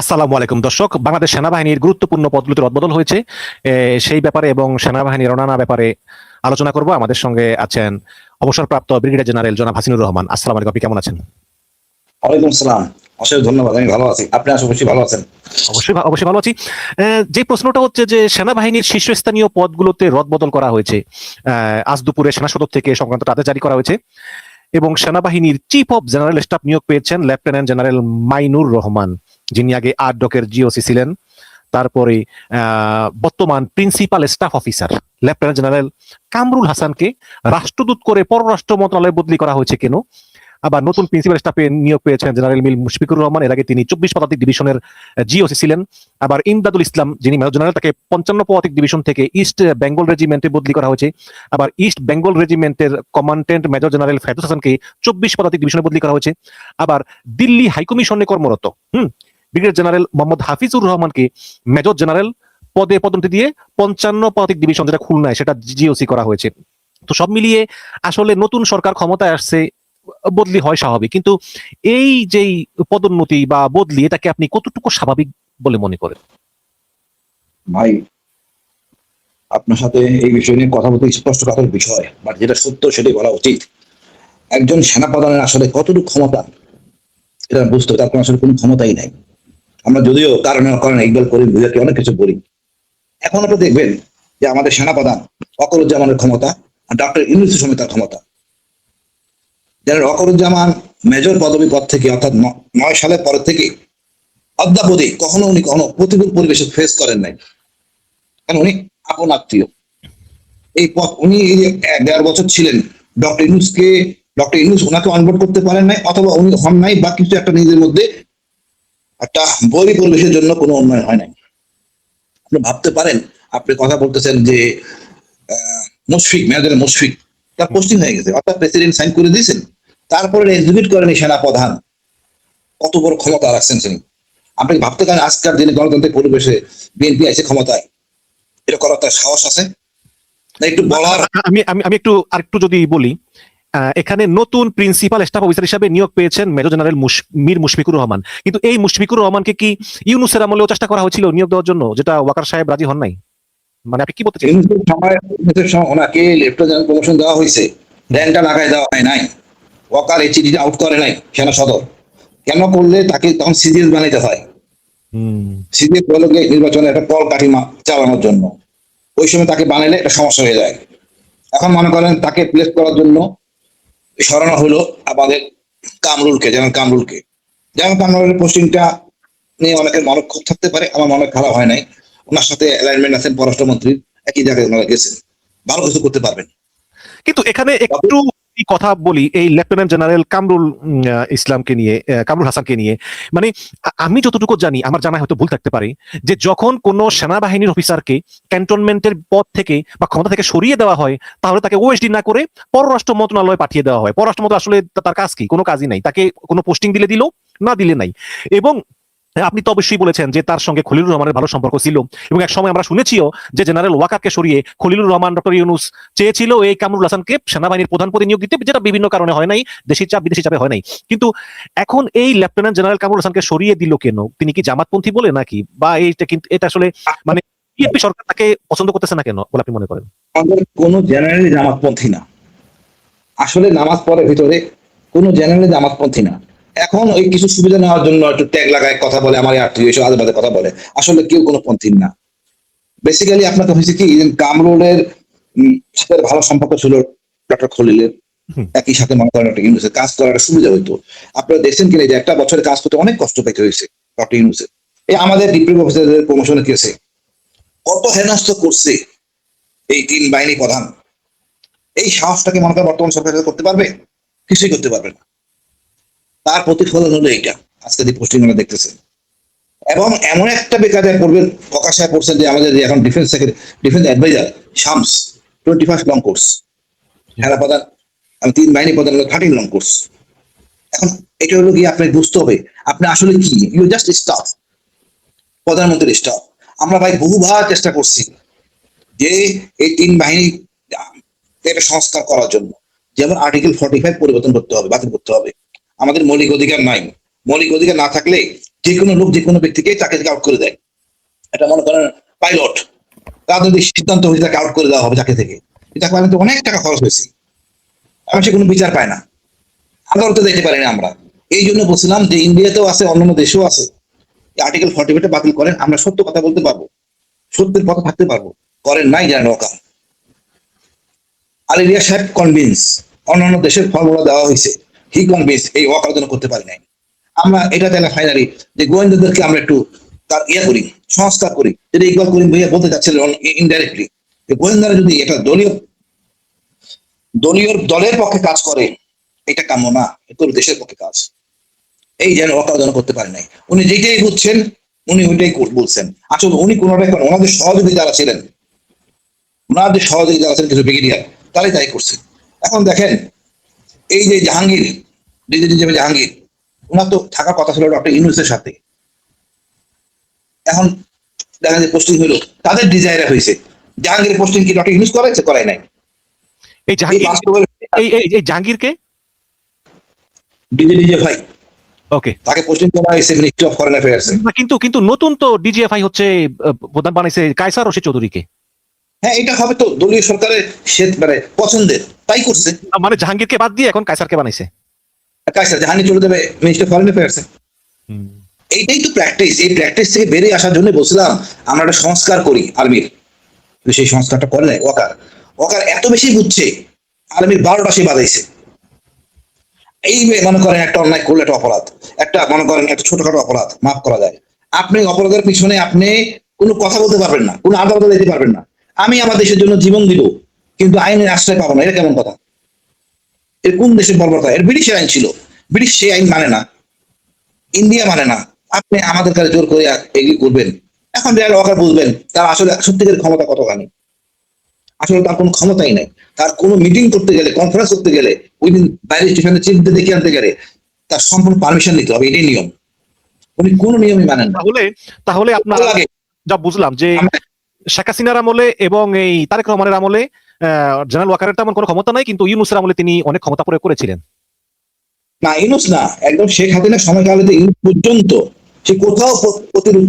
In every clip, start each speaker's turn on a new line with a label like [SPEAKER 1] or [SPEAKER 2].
[SPEAKER 1] আসসালামু আলাইকুম দর্শক, বাংলাদেশ সেনাবাহিনীর গুরুত্বপূর্ণ পদগুলোতে রদবদল হয়েছে সেই ব্যাপারে এবং সেনাবাহিনীর অন্যান্য ব্যাপারে আলোচনা করব। আমাদের সঙ্গে আছেন অবসরপ্রাপ্ত ব্রিগেডিয়ার জেনারেল জনাব হাসিনুর রহমান। আসসালামু আলাইকুম, আপনি কেমন আছেন?
[SPEAKER 2] ওয়ালাইকুম সালাম। অশেষ ধন্যবাদ, আমি ভালো আছি। আপনি আশা করছি ভালো আছেন।
[SPEAKER 1] অবশ্যই ভালো আছি। যে প্রশ্নটা হচ্ছে যে সেনাবাহিনীর শীর্ষস্থানীয় পদগুলোতে রদবদল করা হয়েছে, আজ দুপুরে সেনা সদর থেকে সংক্রান্ত আদেশ জারি করা হয়েছে এবং সেনাবাহিনীর চিফ অফ জেনারেল স্টাফ নিয়োগ পেয়েছেন লেফটেন্যান্ট জেনারেল মাইনুর রহমান, যিনি আগে ৮ ডকের জিওসি ছিলেন। তারপরে বর্তমান principal staff officer lieutenant general Kamrul হাসানকে রাষ্ট্রদূত করে পররাষ্ট্র মন্ত্রণালয়ে বদলি করা হয়েছে কেন? আবার নতুন প্রিন্সিপাল স্টাফে নিয়োগ পেয়েছেন জেনারেল মিল মুশফিকুর রহমান, এর আগে তিনি ২৪ পদাতিক ডিভিশনের জিওসি ছিলেন। আবার ইমদাদুল ইসলাম, যিনি মেজর জেনারেল, তাকে ৫৫ পদাতিক ডিভিশন থেকে ইস্ট বেঙ্গল রেজিমেন্টে বদলি করা হয়েছে। আবার ইস্ট বেঙ্গল রেজিমেন্টের কমান্ডেন্ট মেজর জেনারেল ফেরদৌস হাসানকে ২৪ পদাতিক ডিভিশনে বদলি করা হয়েছে। আবার দিল্লি হাইকমিশনে কর্মরত ব্রিগেডিয়ার জেনারেল মোহাম্মদ হাফিজুর রহমানকে মেজর জেনারেল পদে পদোন্নতি দিয়ে ৫৫ পদাতিক ডিভিশন, যেটা খুলনায়, সেটা জিওসি করা হয়েছে। তো সব মিলিয়ে আসলে নতুন সরকার ক্ষমতায় আসছে, বদলি হয় স্বাভাবিক, কিন্তু এই যেই পদোন্নতি বা বদলি, এটাকে আপনি কতটুকু স্বাভাবিক বলে মনে করেন?
[SPEAKER 2] ভাই, আপনার সাথে এই বিষয় নিয়ে কথা বলতে স্পষ্টকাতর বিষয়, বাট যেটা সত্য সেটাই বলা উচিত। একজন সেনাপ্রধানের আসলে কতটুকু ক্ষমতা এটা বুঝতে হবে, তার কোনো আসলে কোনো ক্ষমতাই নাই। আমরা যদিও কারণে অকারণে ইকবাল করিম ভুইয়াকে অনেক কিছু বলি, এখন আপনি দেখবেন যে আমাদের সেনাপ্রধান ওয়াকারুজ্জামানের ক্ষমতা আর ডক্টর ইউনূসের সময় তার ক্ষমতা। জেনারেল ওয়াকারুজ্জামান মেজর পদবী পদ থেকে, অর্থাৎ ৯ সালের পর থেকে অদ্যাবধি উনি কখনো প্রতিকূল পরিবেশে ফেস করেন নাই, কারণ উনি আপন আত্মীয়। এই পদ উনি ১.৫ বছর ছিলেন, ডক্টর ইউনূস ওনাকে অনবোর্ড করতে পারেন নাই, অথবা উনি হন নাই, বা কিছু একটা নিজের মধ্যে একটা বৈরী পরিবেশের জন্য কোনো উন্নয়ন হয় নাই। আপনি ভাবতে পারেন, আপনি কথা বলতেছেন যে মেজর মুশফিক তার পোস্টিং হয়ে গেছে, অর্থাৎ প্রেসিডেন্ট সাইন করে দিয়েছেন, তারপরে এক্সিকিউট করেন সেনা প্রধান। কত বড় ক্ষমতা রাখছেন তিনি। আপনি ভাবতে পারেন আজকের দিনে গণতান্ত্রিক পরিবেশে বিএনপি আছে ক্ষমতায়, এটা করার তার সাহস আছে না? একটু বলার
[SPEAKER 1] আমি আমি আমি একটু আরেকটু যদি বলি, এখানে নতুন প্রিন্সিপাল স্টাফ অফিসার হিসেবে নিয়োগ পেয়েছেন মেজর জেনারেল মীর মুশফিকুর রহমান, কিন্তু এই মুশফিকুর রহমানকে কি ইউনূসের আমলেও চেষ্টা করা হয়েছিল নিয়োগ দেওয়ার জন্য, যেটা ওয়াকার সাহেব রাজি হন নাই? মানে আপনি কি বলতে চাইছেন?
[SPEAKER 2] ইউনূসের সময় ওনাকে লেফটেন্যান্ট প্রমোশন দেওয়া হয়েছে, র্যাঙ্কটা লাগাই দেওয়া হয় নাই। ওয়াকার এই চিঠিটা আউট করে নাই সেনা সদর। কেন করলে তাকে তখন সিডিএস বানাইতে হয়। সিডিএস বলে নির্বাচনে একটা কল কাঠিমা চালানোর জন্য, ওই সময় তাকে বানাইলে একটা সমস্যা হয়ে যায়। এখন মনে করেন তাকে প্লেস করার জন্য সরানো হলো আমাদের জেনারেল কামরুলের পোস্টিংটা নিয়ে অনেকের মনে ক্ষোভ থাকতে পারে, আমার মনে খারাপ হয় নাই। ওনার সাথে অ্যালাইনমেন্ট আছেন পররাষ্ট্রমন্ত্রীর, একই জায়গায় ওনারা গেছেন, ভালো কিছু করতে পারবেন।
[SPEAKER 1] কিন্তু এখানে একটু কথা বলি এই লেফটেন্যান্ট জেনারেল কামরুল হাসানকে নিয়ে। মানে আমি যতটুকু জানি, আমার জানা হয়তো ভুল থাকতে পারে, যে যখন কোন সেনাবাহিনীর অফিসারকে ক্যান্টনমেন্টের পদ থেকে বা ক্ষমতা থেকে সরিয়ে দেওয়া হয়, তাহলে তাকে ওএসডি না করে পররাষ্ট্র মন্ত্রণালয়ে পাঠিয়ে দেওয়া হয়। পররাষ্ট্র মন্ত্রণালয় আসলে তার কাজ কি? কোনো কাজই নাই। তাকে কোনো পোস্টিং দিলে দিল, না দিলে নাই। এবং আপনি তো অবশ্যই বলেছেন যে তার সঙ্গে খলিলুর রহমানের ভালো সম্পর্ক ছিল, এবং এক সময় আমরা শুনেছিও যে জেনারেল ওয়াকারকে সরিয়ে খলিলুর রহমান, ডক্টর ইউনূস চেয়েছিল এই কামরুল হাসানকে সেনাবাহিনীর প্রধান পদে নিয়োগ দিতে, যেটা বিভিন্ন কারণে হয় নাই, দেশি চাপ বিদেশি চাপে হয় নাই। কিন্তু এখন এই লেফটেন্যান্ট জেনারেল কামরুল হাসানকে সরিয়ে দিল কেন? তিনি কি জামাতপন্থী বলে নাকি, বা এইটা কিন্তু এটা আসলে মানে বিএনপি সরকার তাকে পছন্দ করতেছে না কেন বলে আপনি মনে করেন?
[SPEAKER 2] আমাদের কোনো জেনারেল জামাতপন্থী না, আসলে নামাজ পড়ার ভিতরে কোনো জেনারেল জামাতপন্থী না। এখন ওই কিছু সুবিধা নেওয়ার জন্য একটু ট্যাগ লাগায় কথা বলে, আমার আত্মীয় এসব আজে বাজে কথা বলে, আসলে কেউ কোনো পন্থী না। বেসিক্যালি আপনাকে হয়েছে কি, কামরুলের সাথে ভালো সম্পর্ক ছিল ডক্টর খলিলের, একই সাথে মনে করেন একটা ইউনুসের কাজ করার সুবিধা হইতো। আপনারা দেখছেন কিনা যে একটা বছরের কাজ করতে অনেক কষ্ট পেতে হয়েছে ডক্টর ইউনুসের। এই আমাদের ডিপ্টি অফিসারদের প্রমোশনে কেসে কত হেনস্থ করছে এই ৩ বাহিনী প্রধান। এই সাহসটাকে মনে করেন বর্তমান সরকার করতে পারবে? কিছুই করতে পারবে না। তার প্রতিফলন হলো এইটা, আজকে যে পোস্টিং আমরা দেখতেছেন। এবং এমন একটা বেকায়দায় পড়বেন, প্রকাশায় পড়ছেন যে আমাদের যে এখন defence adviser Shams 21 long course, সেনা প্রধান, আমি ৩ বাহিনী প্রধান 13 লং কোর্স। এখন এটা হলো কি, আপনাকে বুঝতে হবে আপনি আসলে কি, ইউ জাস্ট স্টাফ, প্রধানমন্ত্রীর স্টাফ। আমরা ভাই বহুবার চেষ্টা করছি যে এই ৩ বাহিনী একটা সংস্কার করার জন্য, যেমন আর্টিকেল 45 পরিবর্তন করতে হবে, বাতিল করতে হবে। আমাদের মৌলিক অধিকার নাই, মৌলিক অধিকার না থাকলে যে কোনো লোক যে কোনো ব্যক্তিকে চাকরি থেকে আউট করে দেয়। এটা মনে করেন পাইলট, রাজনৈতিক সিদ্ধান্ত হয়েছে তাকে আউট করে দেওয়া হবে চাকরি থেকে, এটা কারণে তো অনেক টাকা খরচ হয়েছে, এখন সে কোনো বিচার পায় না, আদালতে যেতে পারি না আমরা। এই জন্য বলছিলাম যে ইন্ডিয়াতেও আছে, অন্যান্য দেশেও আছে, আর্টিকেল 45 বাতিল করেন, আমরা সত্য কথা বলতে পারবো, সত্যের পথে থাকতে পারবো। করেন নাই জানেন ওয়াকার। আল ইলিয়াস সাহেব কনভিন্স, অন্যান্য দেশের ফর্মুলা দেওয়া হয়েছে, হি কনভিন্স, এই ওয়াকার জন্য করতে পারি নাই। আমরা এটা তাহলে ফাইনালি যে গোয়েন্দাদেরকে আমরা একটু তার করি, সংস্কার করি, যেটা ইকবাল করিম ভাইয়া বলতে চাচ্ছিলেন ইনডাইরেক্টলি, যে গোয়েন্দারা যদি এটা দলের পক্ষে কাজ করে, এটা কাম্য না, এটা দেশের পক্ষে কাজ। এই যেন ওয়াকার জন্য করতে পারি নাই। উনি যেটাই বুঝছেন উনি ওইটাই বলছেন। আসলে উনি কোনোটা ওনাদের সহযোগী যারা ছিলেন, কিছু ব্রিগেডিয়ার, তারাই তাই করছেন। এখন দেখেন এই যে জাহাঙ্গীর, জাহাঙ্গীর, ওনার তো থাকার কথা ছিল ডক্টর ইউনূসের সাথে, এখন দেখা যায় পোস্টিং হইলো তাদের ডিজাইরে হয়েছে। জাহাঙ্গীরের পোস্টিং কি ডক্টর ইউনূস করাইছে? করাই নাই।
[SPEAKER 1] এই জাহাঙ্গীরকে
[SPEAKER 2] ডিজিএফআই,
[SPEAKER 1] ওকে,
[SPEAKER 2] তাকে পোস্টিং করা হয়েছে মিনিস্ট্রি অফ ফরেন অ্যাফেয়ার্স।
[SPEAKER 1] কিন্তু নতুন তো ডিজিএফআই হচ্ছে প্রধান বানাইছে কায়সার রশিদ চৌধুরীকে।
[SPEAKER 2] হ্যাঁ, এটা হবে তো দলীয় সরকারের মানে পছন্দের, তাই করছে।
[SPEAKER 1] মানে জাহাঙ্গীরকে বাদ দিয়ে এখন কায়সারকে বানাইছে।
[SPEAKER 2] কায়সার, জাহাঙ্গীর চলে যাবে মিনিস্ট্রি অফ ফরেন অ্যাফেয়ার্স। এইটাই তো প্র্যাকটিস। এই প্র্যাকটিস থেকে বেরিয়ে আসার জন্য বলছিলাম আমরা একটা সংস্কার করি আর্মির, সেই সংস্কারটা করে নাই ওয়াকার। ওয়াকার এত বেশি বুঝছে, আর্মির 12টা সে বাজাইছে। এই মনে করেন একটা অন্যায় করলে একটা অপরাধ, একটা মনে করেন একটা ছোটখাটো অপরাধ মাফ করা যায়, আপনি অপরাধের পিছনে আপনি কোনো কথা বলতে পারবেন না, কোনো আদালতে যেতে পারবেন না। আমি আমার দেশের জন্য জীবন দিব কিন্তু আইনের আশ্রয় পাবো না, এটা কেমন কথা? এর কোন দেশের বর্বরতা? এর ব্রিটিশের আইন ছিল, ব্রিটিশ সেই আইন মানে না, ইন্ডিয়া মানে না, আপনি আমাদের কাছে জোর করে এগুলি করবেন। এখন ওয়াকার বুঝবেন তার আসলে সত্যিকারের ক্ষমতা কতখানি। আসলে তার কোনো ক্ষমতাই নাই। তার কোনো মিটিং করতে গেলে, কনফারেন্স করতে গেলে, ওই দিন বাইরে স্টেশনে চিফ দেখে আনতে গেলে তার সম্পূর্ণ পারমিশন নিতে হবে, এটাই নিয়ম। উনি কোনো নিয়মই মানেন না।
[SPEAKER 1] তাহলে আপনার
[SPEAKER 2] লাগে
[SPEAKER 1] যা বুঝলাম যে শেখ হাসিনার আমলে এবং এই তারেক রহমানের আমলে জেনারেল ওয়াকারের তেমন কোনো ক্ষমতা নাই, কিন্তু ইউনূসের আমলে তিনি অনেক ক্ষমতা প্রয়োগ করেছিলেন।
[SPEAKER 2] না, ইউনূস না, একদম শেখ হাসিনার সময়কালে ইউনূস পর্যন্ত সে কোথাও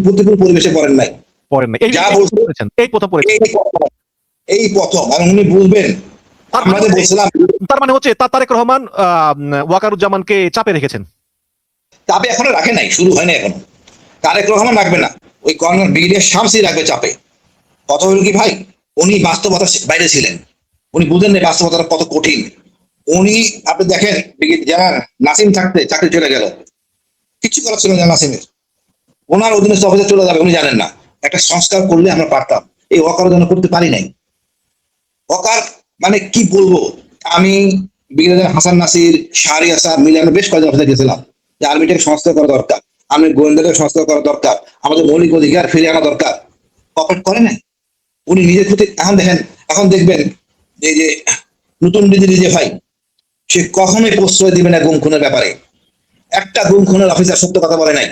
[SPEAKER 2] প্রতিকূল পরিবেশে পড়েন নাই। যা বলছেন এই প্রথম, আর উনি বুঝবেন। আমাদের বলছিলাম
[SPEAKER 1] তার মানে হচ্ছে তারেক রহমান ওয়াকারুজ্জামানকে চাপে রেখেছেন।
[SPEAKER 2] চাপে এখনো রাখে নাই, শুরু হয় না এখনো। তারেক রহমান রাখবে না, ওই কর্নার ব্রিগেডিয়ার শামসী রাখবে চাপে। কথা হলো কি ভাই, উনি বাস্তবতার বাইরে ছিলেন, উনি বুঝেন না বাস্তবতাটা কত কঠিন। উনি আপনি দেখেন যারা নাসিম থাকতে চাকরি চলে গেল, কিছু করার ছিল না নাসিমের, ওনার অধীনস্থ অফিসে চলে যাবে, উনি জানেন না। একটা সংস্কার করলে আমরা পারতাম, এই ওয়াকার জন্য করতে পারি নাই। ওয়াকার মানে কি বলবো, আমি ব্রিগেডিয়ার হাসান নাসির, শাহরিয়ার স্যার মিলে আমরা বেশ কয়েকজন অফিসে গেছিলাম যে আর্মিটাকে সংস্কার করা দরকার, আমি গোয়েন্দাকে সংস্কার করা দরকার, আমাদের মৌলিক অধিকার ফিরিয়ে আনা দরকার। কপারেট করে নাই উনি নিজের প্রতি। এখন দেখবেন এই যে নতুন ডিজিএফআই, সে কখনোই প্রশ্রয় দিবে না গুম খুনের ব্যাপারে। একটা গুম খুনের অফিসার সত্য কথা বলে নাই,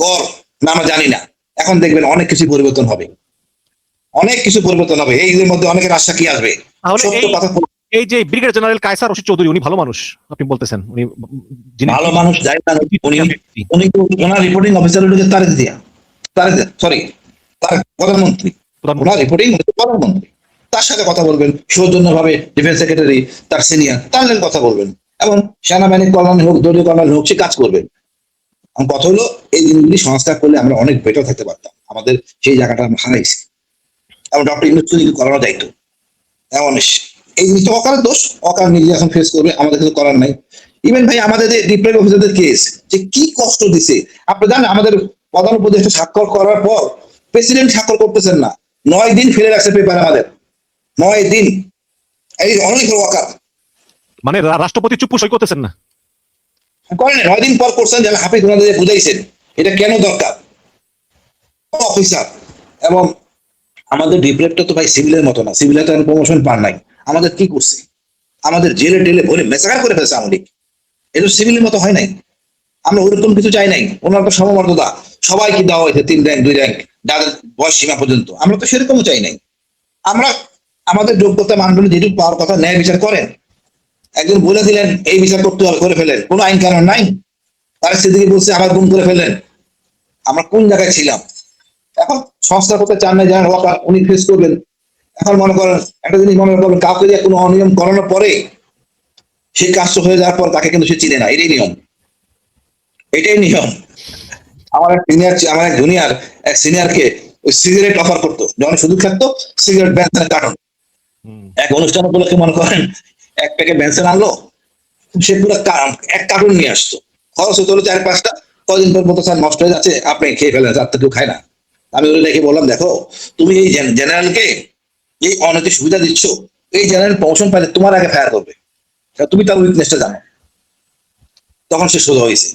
[SPEAKER 2] গড় না আমরা জানি না। এখন দেখবেন অনেক কিছু পরিবর্তন হবে, অনেক কিছু পরিবর্তন হবে। এই মধ্যে অনেকের আশা কি আসবে, সত্য কথা।
[SPEAKER 1] এই যে ব্রিগেডিয়ার জেনারেল কায়সার রশিদ চৌধুরী, উনি ভালো মানুষ আপনি বলতেছেন, উনি
[SPEAKER 2] ভালো মানুষ, যাই না, উনি ওনার রিপোর্টিং অফিসার সরি তার প্রধানমন্ত্রী, ওনার রিপোর্টিং প্রধানমন্ত্রী, তার সাথে কথা বলবেন সৌজন্যভাবে। ডিফেন্স সেক্রেটারি তার সিনিয়র, তার সাথে কথা বলবেন, এবং সেনাবাহিনীর কল্যাণ হোক, দলীয় কল্যাণ হোক, সে কাজ করবেন। কথা হলো এই জিনিসগুলি সংস্কার করলে আমরা অনেক বেটার থাকতে পারতাম। আমাদের সেই জায়গাটা আমরা হারাইছি, এবং ডক্টর ইউনূস যদি করানো যাইতো। এমন এই জিনিসটা অকারের দোষ, অকার নিজে এখন ফেস করবে, আমাদের কিছু করার নাই। ইভেন ভাই আমাদের যে ডিপ্লয়েড অফিসারদের কেস যে কি কষ্ট দিছে, আপনি জানেন আমাদের প্রধান উপদেষ্টা স্বাক্ষর করার পর প্রেসিডেন্ট স্বাক্ষর করতেছেন না, 9 দিন ফেলে রাখছে পেপার, আমাদের 9 দিন। এই অনেক ওয়াকার
[SPEAKER 1] মানে রাষ্ট্রপতি চুপ সই করতেছেন না,
[SPEAKER 2] করেন 9 দিন পর করছেন, যেন হাফিজ ওনাদের বুঝাইছেন এটা কেন দরকার অফিসার। এবং আমাদের ডিপ্লয়েডটা তো ভাই সিভিলের মতো না, সিভিলে তো প্রমোশন পার নাই। আমাদের কি করছে, আমাদের জেলে টেলে ভরে মেসাকার করে ফেলছে আমাদের। এটা সিভিলের মতো হয় নাই, আমরা ওরকম কিছু চাই নাই। ওনার তো সমমর্যাদা সবাইকে দেওয়া হয়েছে, 3 র্যাঙ্ক 2 র্যাঙ্ক, যাদের বয়স সীমা পর্যন্ত। আমরা তো সেরকমও চাই নাই। আমরা আমাদের যোগ্যতা মানদণ্ড যেটুকু পাওয়ার কথা ন্যায় বিচার করেন। একজন বলে দিলেন এই বিচার করতে হবে, করে ফেলেন, কোনো আইন কানুন নাই। তার সিদ্দিকী বলছে আবার গুম করে ফেললেন। আমরা কোন জায়গায় ছিলাম? এখন সংস্কার করতে চান না জেনারেল ওয়াকার, উনি ফেস করবেন। এখন মনে করেন একটা জিনিস মনে করবেন, কাউকে দিয়ে কোনো অনিয়ম করানোর পরে সেই কাজটা হয়ে যাওয়ার পর তাকে কিন্তু সে চিনে না, এটাই নিয়ম, এটাই নিয়ম। আমার এক জুনিয়র এক সিনিয়রকে ওই সিগারেট অফার করতো, যখন সুযোগ থাকতো সিগারেট বেনসনের কার্টন, এক অনুষ্ঠান উপলক্ষে মনে করেন এক প্যাকেট বেনসন আনলো, সে পুরো এক কার্টুন নিয়ে আসতো, খরচ হতো হলো 4-5টা। কদিন পর বলতো স্যার নষ্ট হয়ে যাচ্ছে, আপনি খেয়ে ফেলেন, রাত কেউ খায় না। আমি ওই দেখে বললাম দেখো, তুমি এই জেনারেলকে এই অনৈতিক সুবিধা দিচ্ছ, এই জেনারেল প্রমোশন পাইলে তোমার আগে ফায়ার করবে, তুমি তার উইকনেসটা জানো। তখন সে সোজা হয়েছে।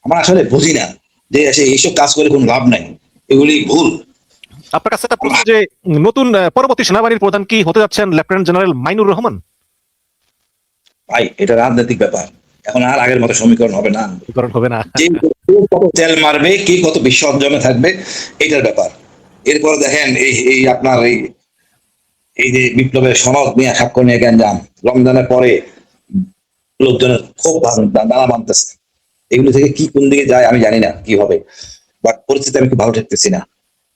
[SPEAKER 2] আমরা আসলে বুঝি না যে এইসব কাজ করে কোনো লাভ নাই, এগুলি ভুল।
[SPEAKER 1] আপনার কাছে একটা প্রশ্ন যে নতুন পরবর্তী সেনাবাহিনীর প্রধান কি হতে যাচ্ছেন লেফটেন্যান্ট জেনারেল মাইনুর রহমান?
[SPEAKER 2] ভাই এটা রাজনৈতিক ব্যাপার, এখন আর আগের মতো সমীকরণ হবে না।
[SPEAKER 1] কারণ হবে না।
[SPEAKER 2] যে কত তেল মারবে, কে কত বিসর্জনে থাকবে, এটার ব্যাপার। এরপর দেখেন এই আপনার এই যে বিপ্লবের সনদ নিয়ে স্বাক্ষর নিয়ে গ্যাঞ্জাম, রমজানের পরে লোকজনের খুব দানা বানতেছে, এগুলো থেকে কি কোন দিকে যায় আমি জানি না কি হবে, বাট পরিস্থিতি আমি খুব ভালো দেখতেছি না।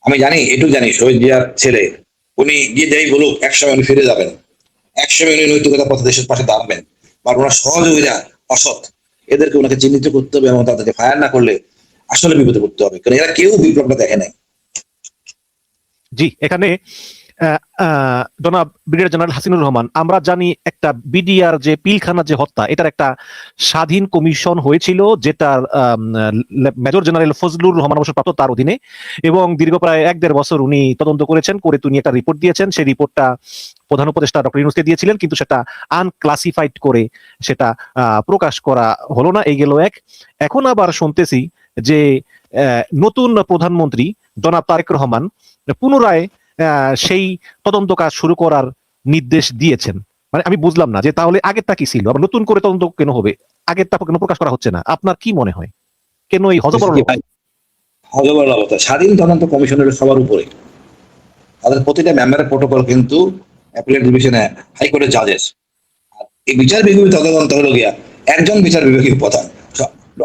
[SPEAKER 2] আমি জানি, এটুকু জানি, শহীদ জিয়ার ছেলে, উনি গিয়ে যাই বলুক একসময় উনি ফিরে যাবেন, একসময় উনি নৈতিকতার পথে দেশের পাশে দাঁড়াবেন। বা ওনার সহযোগীরা অসৎ, এদেরকে ওনাকে চিহ্নিত করতে হবে এবং তাদেরকে ফায়ার না করলে আসলে বিপদে পড়তে হবে, কারণ এরা কেউ বিপ্লবটা দেখে নাই।
[SPEAKER 1] জি, এখানে জনাব ব্রিগেডিয়ার জেনারেল হাসিনুর রহমান, আমরা জানি একটা বিডিআর যে পিলখানা যে হত্যা, এটার একটা স্বাধীন কমিশন হয়েছিল, যেটার মেজর জেনারেল ফজলুর রহমান অবসরপ্রাপ্ত তার অধীনে, এবং দীর্ঘ প্রায় 1-1.5 বছর উনি তদন্ত করেছেন, করে তিনি একটা রিপোর্ট দিয়েছেন। সেই রিপোর্টটা প্রধান উপদেষ্টা ডক্টর ইউনূসকে দিয়েছিলেন, কিন্তু সেটা আনক্লাসিফাইড করে সেটা প্রকাশ করা হলো না। এই গেল এক। এখন আবার শুনতেছি যে নতুন প্রধানমন্ত্রী জনাব তারেক রহমান পুনরায় সেই তদন্ত কাজ শুরু করার নির্দেশ দিয়েছেন। মানে আমি বুঝলাম না যে তাহলে আগেরটা কি ছিল, আবার নতুন করে তদন্ত কেন হবে, আগেরটা কেন প্রকাশ করা হচ্ছে না? আপনার কি মনে হয়, কেন এই হযবরল?
[SPEAKER 2] হযবরল অবস্থা, স্বাধীন তদন্ত কমিশনের সবার উপরে, তাদের প্রতিটা মেম্বারের প্রোটোকল কিন্তু অ্যাপিলেট ডিভিশনে হাইকোর্টের জাজেস, আর এই বিচার বিভাগীয় তদন্ত হলো গিয়া একজন বিচার বিভাগীয় প্রধান,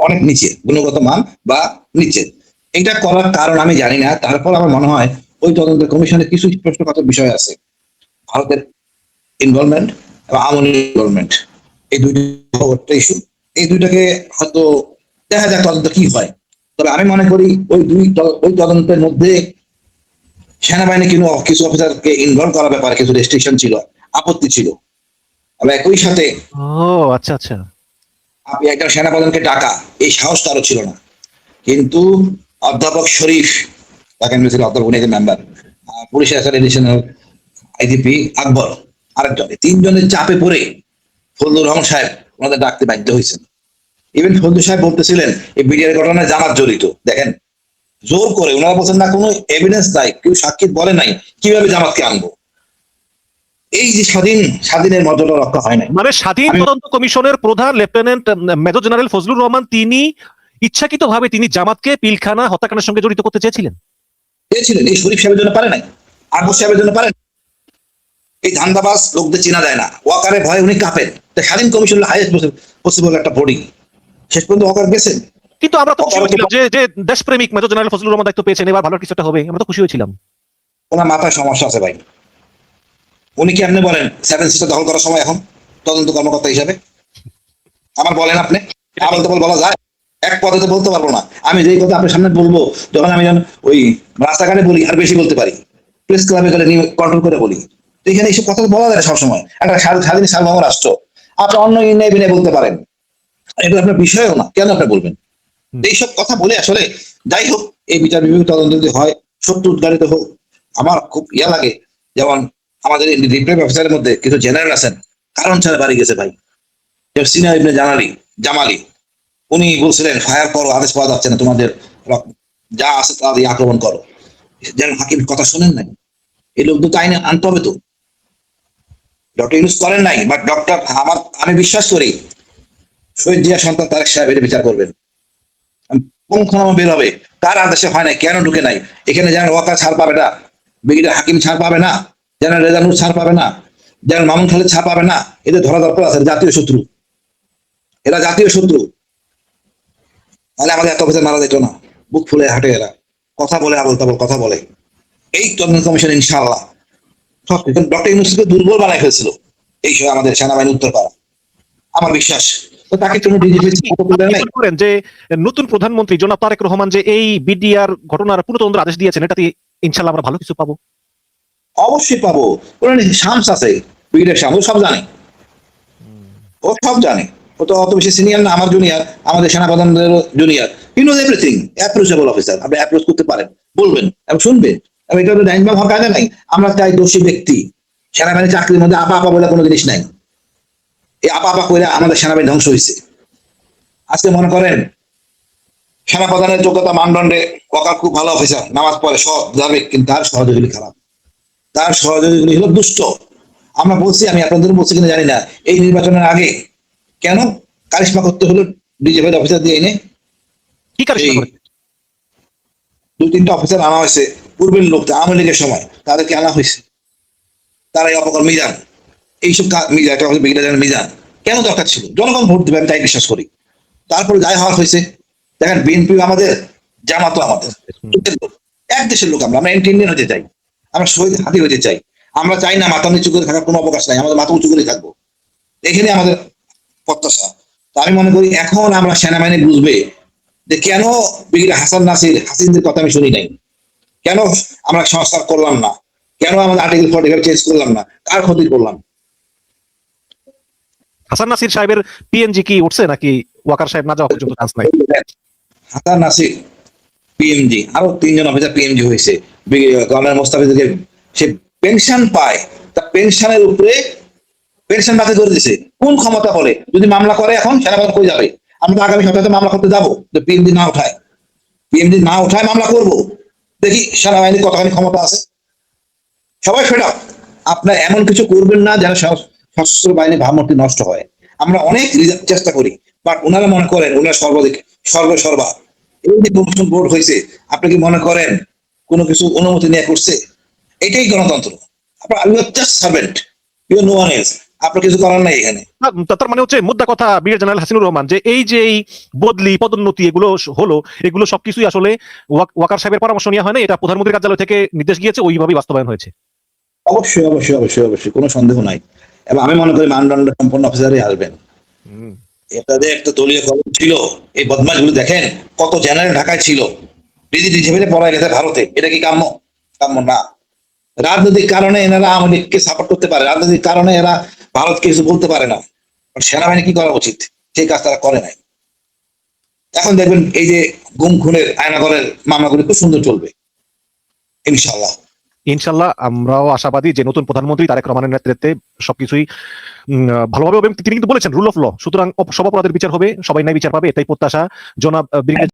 [SPEAKER 2] অনেক নিচে গুণগত মান বা নিচে। এটা করার কারণ আমি জানি না, তারপর আমার মনে হয় ওই তদন্ত কমিশনে কিছু স্পষ্টগত বিষয় আছে, ভারতের ইনভলভমেন্ট এবং আওয়ামী ইনভলভমেন্ট, এই দুইটা ইস্যু, এই দুইটাকে হয়তো দেখা যাক তদন্ত কি হয়। তবে আমি মনে করি ওই তদন্তের মধ্যে সেনাবাহিনী কিছু অফিসারকে ইনভলভ করার ব্যাপারে কিছু রেস্ট্রিকশন ছিল, আপত্তি ছিল। তবে একই সাথে
[SPEAKER 1] ও আচ্ছা আচ্ছা,
[SPEAKER 2] আপনি একজন সেনাপ্রধানকে ডাকা এই সাহস কারো ছিল না, কিন্তু অধ্যাপক শরীফ, তাকে অধ্যাপক মেম্বার, পুলিশের এডিশনাল আইজিপি আকবর, আরেকজন, তিনজনের চাপে পড়ে ফজলুর রহমান সাহেব ওনাদের ডাকতে বাধ্য হয়েছেন। ইভেন ফজলুর সাহেব বলতেছিলেন এই বিডিআর ঘটনায় জামাত জড়িত, দেখেন জোর করে ওনারা বলছেন না কোনো এভিডেন্স নাই, কেউ সাক্ষী বলে নাই, কিভাবে জামাতকে আনবো? এই যে স্বাধীনের মর্যাদা রক্ষা হয় নাই।
[SPEAKER 1] মানে স্বাধীন তদন্ত কমিশনের প্রধান lieutenant major general Fazlur Rahman তিনি ইচ্ছাকৃতভাবে তিনি জামাতকে পিলখানা হত্যাকাণ্ডের সঙ্গে জড়িত করতে চেয়েছিলেন।
[SPEAKER 2] এই শরীফ সাহেবের জন্য পারে নাই, আকবর সাহেবের জন্য পারে, এই ধান্দাবাজ লোকদের চেনা যায় না, ওয়াকারের ভয়ে উনি কাঁপেন। স্বাধীন কমিশনের হাইয়েস্ট পসিবল একটা বডি, শেষ পর্যন্ত ওয়াকার গেছেন।
[SPEAKER 1] কিন্তু আমরা তো খুশি হয়েছিলাম যে দেশপ্রেমিক মেজর জেনারেল ফজলুর রহমান দায়িত্ব পেয়েছেন, এবার ভালো কিছু একটা হবে, আমরা তো খুশি হয়েছিলাম।
[SPEAKER 2] ওনার মাথায় সমস্যা আছে ভাই, উনি কি আপনি বলেন 7 সিস্টার দখল করার সময় এখন তদন্ত কর্মকর্তা হিসাবে? আমার বলেন আপনি, বলা যায়? এক পদে তো বলতে পারবো না। আমি যেই কথা আপনার সামনে বলবো, যখন আমি ওই রাস্তাঘাটে বলি আর বেশি বলতে পারি, প্রেস ক্লাবে গেলে কন্ট্রোল করে বলি। তো এখানে এইসব কথা বলা যায় সবসময়, একটা স্বাধীন সার্বভৌম রাষ্ট্র, আপনি অন্য ইন্যায় বিনয় বলতে পারেন, এটা আপনার বিষয়ও না, কেন আপনি বলবেন? এইসব কথা বলে আসলে যাই হোক, এই বিচার বিভাগীয় তদন্ত যদি হয়, সত্য উদ্ঘাটিত হোক। আমার খুব লাগে, যেমন আমাদের রিপ্রেস অফিসারের মধ্যে কিছু জেনারেল আছেন কারণ ছাড়া বাড়ি গেছে ভাই, সিনিয়র ইবনে জামালি, উনি বলছিলেন ফায়ার করো, আদেশ পাওয়া যাচ্ছে না, তোমাদের যা আছে তা দিয়ে আক্রমণ করো। যেন হাকিম কথা শোনেন নাই, এই লোক দুটো আইনে আনতে হবে তো। ডক্টর ইউনূস করেন নাই, বাট আমি বিশ্বাস করি শহীদ জিয়া সন্তান তারেক সাহেব এটা বিচার করবেন, পুঙ্খানুপুঙ্খ বের হবে কার আদেশে হয় নাই, কেন ঢুকে নাই। এখানে যেন ওয়াকার ছাড় পাবে না, ব্রিগেডিয়ার হাকিম ছাড় পাবে না, যেন রেজানুর ছাড় পাবে না, যেন মামুন খালিদ ছাড় পাবে না। এদের ধরা দরকার আছে, জাতীয় শত্রু, এরা জাতীয় শত্রু। তাহলে আমাদের এত অফিসার মারা যেত না। বুক ফুলে হাঁটে এরা, কথা বলে, আবল তাবল কথা বলে। এই তদন্ত কমিশন ইনশাআল্লাহ সব ডক্টর ইউনূসকে দুর্বল বানায় ফেলছিল এই সময় আমাদের সেনাবাহিনী উত্তর পাড়া, আমার বিশ্বাস। তো তাকে কোনো ডিজিটাল
[SPEAKER 1] আপনি কি মনে করেন যে নতুন প্রধানমন্ত্রী জনাব তারেক রহমান যে এই বিডিআর ঘটনার পুনঃতদন্তের আদেশ দিয়েছেন, এটাতে ইনশাআল্লাহ আমরা ভালো কিছু পাবো?
[SPEAKER 2] অবশ্যই পাবো। ওরা শামস আছে, ব্রিগেডিয়ার শামস, ও সব জানে, ও সব জানে। ও তো অত বেশি সিনিয়র না, আমার জুনিয়র, আমাদের সেনাপ্রধানদের junior. He knows everything, approachable officer. আপনি অ্যাপ্রোচ করতে পারেন, বলবেন এবং শুনবেন, এবং এটা তো ডাইন বা হওয়ার কায়দা নাই। আমরা চাই দোষী ব্যক্তি। সেনাবাহিনী চাকরির মধ্যে আপা আপা বলে কোনো জিনিস নাই। এই আপা আপা করে আমাদের সেনাবাহিনী ধ্বংস হয়েছে। আজকে মনে করেন সেনাপ্রধানের যোগ্যতা মানদণ্ডে ওয়াকার খুব ভালো অফিসার, নামাজ পড়ে, সৎ যাবে, কিন্তু তার সহযোগী খারাপ, তার সহযোগী হলো দুষ্ট। আমরা বলছি, আমি আপনাদের বলছি কিনা জানি না, এই নির্বাচনের আগে কেন কারিশমা করতে হলো ডিজিএফআই অফিসার দিয়ে এনে
[SPEAKER 1] কি কারিশমা
[SPEAKER 2] এই
[SPEAKER 1] করেছে?
[SPEAKER 2] 2-3টা অফিসার আনা হয়েছে পূর্বের লোক, আওয়ামী লীগের সময় তাদেরকে আনা হয়েছে। তারা এই অপকর্ম মিজান, এইসব মিজান, ব্রিগেডিয়ার মিজান কেন দরকার ছিল? জনগণ ভোট দেবে, আমি তাই বিশ্বাস করি। তারপরে যাই হওয়ার হয়েছে। দেখেন বিএনপি আমাদের, জামাতও আমাদের, এক দেশের লোক। আমরা ইন্ডিয়ান হতে চাই, আমরা শহীদ হাতি হতে চাই। আমরা চাই না মাথা নিচু করে থাকার কোনো অবকাশ নাই, আমাদের মাথা উঁচু করে থাকবো, এখানে আমাদের প্রত্যাশা। তো আমি মনে করি এখন আমরা সেনাবাহিনী বুঝবে যে কেন ব্রিগেডিয়ার হাসান নাসির হাসিনদের কথা আমি শুনি নাই, কেন আমরা সংস্কার করলাম না, কেন আমাদের আর্টিকেল 45 চেঞ্জ করলাম না, কার ক্ষতি করলাম।
[SPEAKER 1] হাসান নাসির সাহেবের পিএনজি কি উঠছে, নাকি ওয়াকার সাহেব না যাওয়া পর্যন্ত চান্স নাই?
[SPEAKER 2] হাসান নাসির পিএমজি, আরো 3জন অফিসার পিএমজি হয়েছে। গভর্নর মোস্তাফিজকে সে পেনশন পায়, তার পেনশনের উপরে পেনশন বাতিল করে দিছে। কোন ক্ষমতা বলে? যদি মামলা করে এখন সেনাবাহিনী কই যাবে? আমরা তো আগামী সপ্তাহে মামলা করতে যাবো, পিএমজি না উঠায়, পিএমজি না উঠায় মামলা করব, দেখি সেনাবাহিনীর কতখানি ক্ষমতা আছে। সবাই ফেড আপ। আপনার এমন কিছু করবেন না যেন সশস্ত্র বাহিনীর ভাবমূর্তি নষ্ট হয়। আমরা অনেক চেষ্টা করি, বাট ওনারা মনে করেন ওনারা সর্বাধিক সর্বা। এই যে কমিশন বোর্ড হয়েছে, আপনি কি মনে করেন কোনো কিছু অনুমতি নিয়ে করছে? এটাই গণতন্ত্র। আপনার just servant, you know one else. আপনার কিছু করার নাই এখানে।
[SPEAKER 1] তার মানে হচ্ছে মুদ্রা কথা ব্রিগেডিয়ার জেনারেল হাসিনুর রহমান, যে এই যে এই বদলি পদোন্নতি এগুলো হলো, এগুলো সবকিছুই আসলে ওয়াকার সাহেবের পরামর্শ নেওয়া হয় না, এটা প্রধানমন্ত্রীর কার্যালয় থেকে নির্দেশ গিয়েছে, ওইভাবেই বাস্তবায়ন হয়েছে।
[SPEAKER 2] অবশ্যই অবশ্যই অবশ্যই অবশ্যই, কোনো সন্দেহ নাই। এবং আমি মনে করি মানদণ্ড সম্পন্ন অফিসারই আসবেন। এটা যে একটা দলীয় খবর ছিল, এই বদমাশগুলো দেখেন কত জেনারেল ঢাকায় ছিল, ডিজিটাল পড়ায় গেছে ভারতে। এটা কি কাম্য? কাম্য না। রাজনৈতিক কারণে এনারা আওয়ামী লীগকে সাপোর্ট করতে পারে, রাজনৈতিক কারণে এরা ভারতকে কিছু বলতে পারে না। সেনাবাহিনী কি করা উচিত, সেই কাজ তারা করে নাই। এখন দেখবেন এই যে গুম খুনের আয়নাগরের মামলাগুলি খুব সুন্দর চলবে ইনশাল্লাহ।
[SPEAKER 1] ইনশাল্লাহ আমরাও আশাবাদী যে নতুন প্রধানমন্ত্রী তারেক রহমানের নেতৃত্বে সবকিছুই ভালোভাবে হবে। তিনি কিন্তু বলেছেন রুল অফ ল, সুতরাং সব অপরাধের বিচার হবে, সবাই ন্যায় বিচার পাবে, এটাই প্রত্যাশা জনাব ব্রিগেডিয়ার